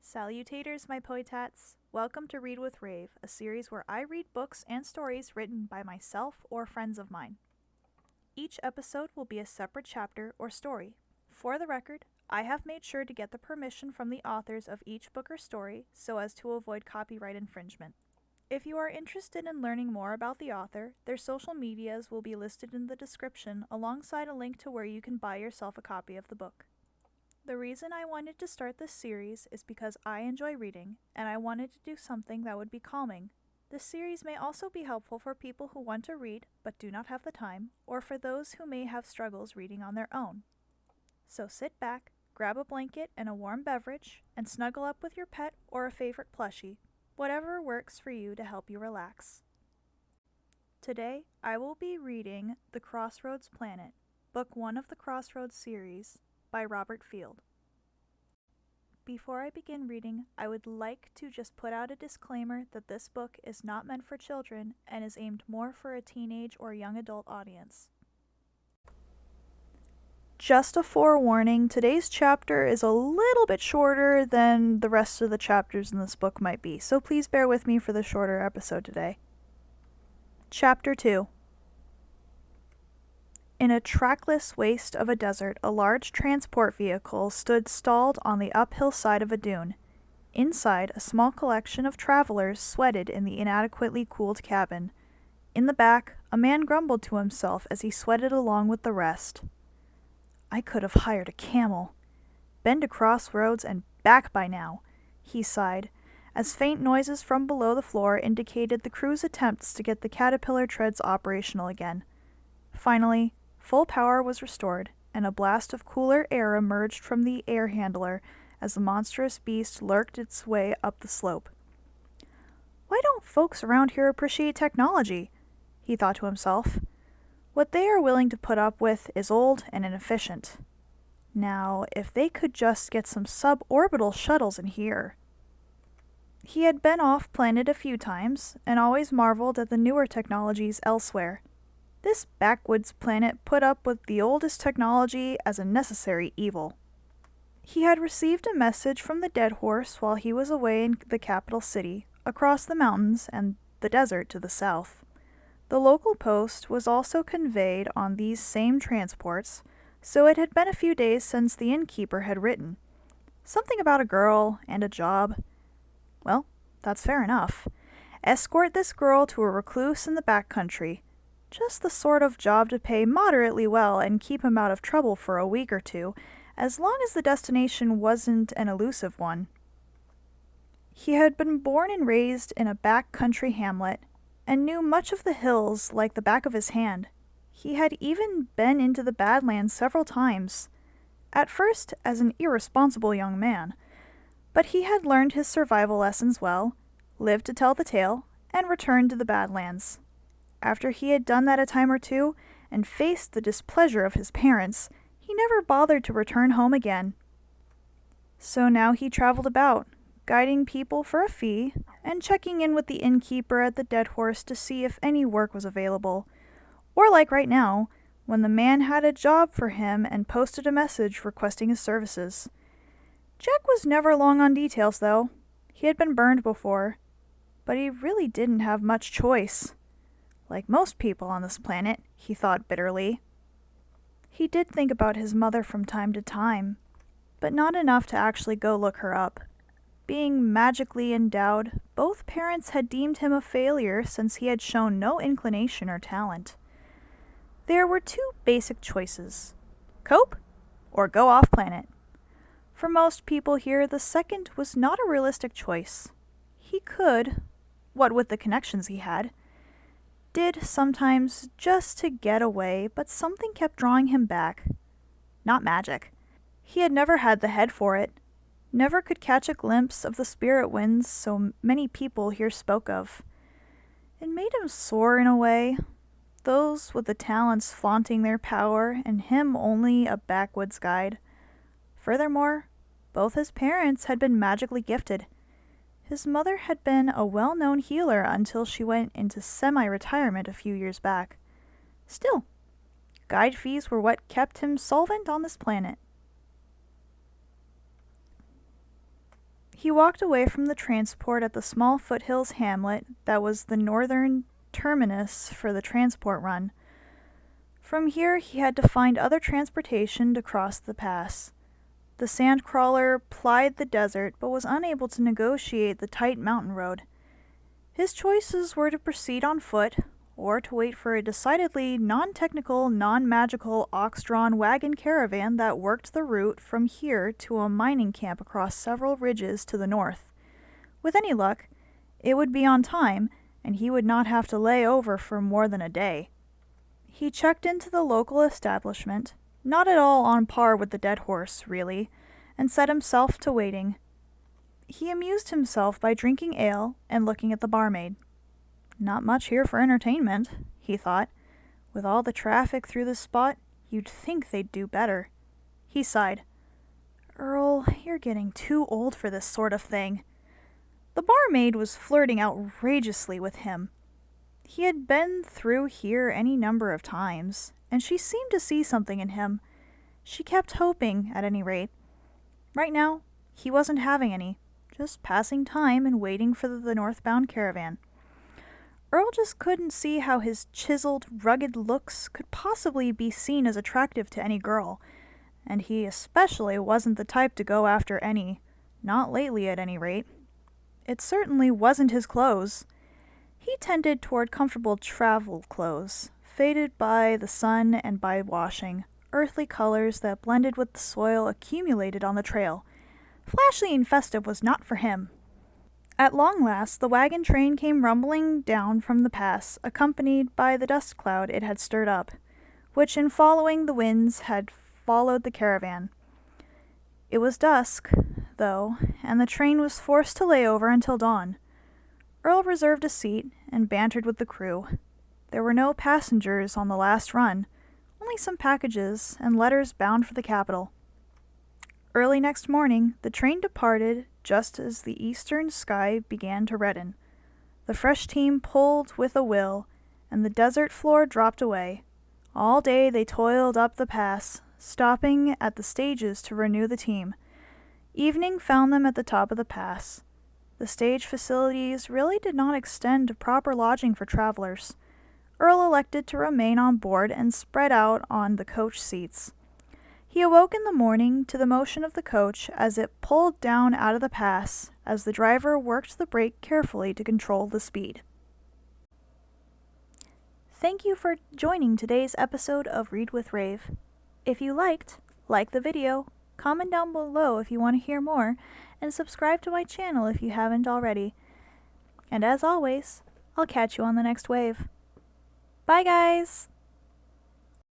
Salutaters, my potats. Welcome to Read with Rave, a series where I read books and stories written by myself or friends of mine. Each episode will be a separate chapter or story. For the record, I have made sure to get the permission from the authors of each book or story so as to avoid copyright infringement. If you are interested in learning more about the author, their social medias will be listed in the description alongside a link to where you can buy yourself a copy of the book. The reason I wanted to start this series is because I enjoy reading, and I wanted to do something that would be calming. This series may also be helpful for people who want to read but do not have the time, or for those who may have struggles reading on their own. So sit back, grab a blanket and a warm beverage, and snuggle up with your pet or a favorite plushie, whatever works for you to help you relax. Today, I will be reading The Crossroads Planet, Book 1 of the Crossroads series, by Robert Field. Before I begin reading, I would like to just put out a disclaimer that this book is not meant for children and is aimed more for a teenage or young adult audience. Just a forewarning, today's chapter is a little bit shorter than the rest of the chapters in this book might be, so please bear with me for the shorter episode today. Chapter 2. In a trackless waste of a desert, a large transport vehicle stood stalled on the uphill side of a dune. Inside, a small collection of travelers sweated in the inadequately cooled cabin. In the back, a man grumbled to himself as he sweated along with the rest. "I could have hired a camel. Been to Crossroads and back by now," he sighed, as faint noises from below the floor indicated the crew's attempts to get the caterpillar treads operational again. Finally, full power was restored, and a blast of cooler air emerged from the air handler as the monstrous beast lurked its way up the slope. "Why don't folks around here appreciate technology?" he thought to himself. "What they are willing to put up with is old and inefficient. Now, if they could just get some suborbital shuttles in here." He had been off planet a few times, and always marveled at the newer technologies elsewhere. This backwoods planet put up with the oldest technology as a necessary evil. He had received a message from the Dead Horse while he was away in the capital city, across the mountains and the desert to the south. The local post was also conveyed on these same transports, so it had been a few days since the innkeeper had written. Something about a girl and a job. Well, that's fair enough. Escort this girl to a recluse in the back country. Just the sort of job to pay moderately well and keep him out of trouble for a week or two, as long as the destination wasn't an elusive one. He had been born and raised in a back country hamlet, and knew much of the hills like the back of his hand. He had even been into the Badlands several times, at first as an irresponsible young man, but he had learned his survival lessons well, lived to tell the tale, and returned to the Badlands. After he had done that a time or two, and faced the displeasure of his parents, he never bothered to return home again. So now he traveled about, guiding people for a fee, and checking in with the innkeeper at the Dead Horse to see if any work was available. Or like right now, when the man had a job for him and posted a message requesting his services. Jack was never long on details, though. He had been burned before, but he really didn't have much choice. Like most people on this planet, he thought bitterly. He did think about his mother from time to time, but not enough to actually go look her up. Being magically endowed, both parents had deemed him a failure since he had shown no inclination or talent. There were two basic choices: cope or go off planet. For most people here, the second was not a realistic choice. He could, what with the connections he had, did sometimes just to get away, but something kept drawing him back. Not magic. He had never had the head for it, never could catch a glimpse of the spirit winds so many people here spoke of. It made him sore in a way, those with the talents flaunting their power, and him only a backwoods guide. Furthermore, both his parents had been magically gifted. His mother had been a well-known healer until she went into semi-retirement a few years back. Still, guide fees were what kept him solvent on this planet. He walked away from the transport at the small foothills hamlet that was the northern terminus for the transport run. From here he had to find other transportation to cross the pass. The sandcrawler plied the desert but was unable to negotiate the tight mountain road. His choices were to proceed on foot, or to wait for a decidedly non-technical, non-magical ox-drawn wagon caravan that worked the route from here to a mining camp across several ridges to the north. With any luck, it would be on time, and he would not have to lay over for more than a day. He checked into the local establishment, not at all on par with the Dead Horse, really, and set himself to waiting. He amused himself by drinking ale and looking at the barmaid. Not much here for entertainment, he thought. With all the traffic through this spot, you'd think they'd do better. He sighed. Earl, you're getting too old for this sort of thing. The barmaid was flirting outrageously with him. He had been through here any number of times, and she seemed to see something in him. She kept hoping, at any rate. Right now, he wasn't having any, just passing time and waiting for the northbound caravan. Earl just couldn't see how his chiseled, rugged looks could possibly be seen as attractive to any girl, and he especially wasn't the type to go after any, not lately at any rate. It certainly wasn't his clothes. He tended toward comfortable travel clothes, faded by the sun and by washing, earthly colors that blended with the soil accumulated on the trail. Flashy and festive was not for him. At long last, the wagon train came rumbling down from the pass, accompanied by the dust cloud it had stirred up, which in following the winds had followed the caravan. It was dusk, though, and the train was forced to lay over until dawn. Earl reserved a seat and bantered with the crew. There were no passengers on the last run, only some packages and letters bound for the capital. Early next morning, the train departed just as the eastern sky began to redden. The fresh team pulled with a will, and the desert floor dropped away. All day they toiled up the pass, stopping at the stages to renew the team. Evening found them at the top of the pass. The stage facilities really did not extend to proper lodging for travelers. Earl elected to remain on board and spread out on the coach seats. He awoke in the morning to the motion of the coach as it pulled down out of the pass, as the driver worked the brake carefully to control the speed. Thank you for joining today's episode of Read with Rave. If you liked, like the video, comment down below if you want to hear more, and subscribe to my channel if you haven't already. And as always, I'll catch you on the next wave. Bye guys!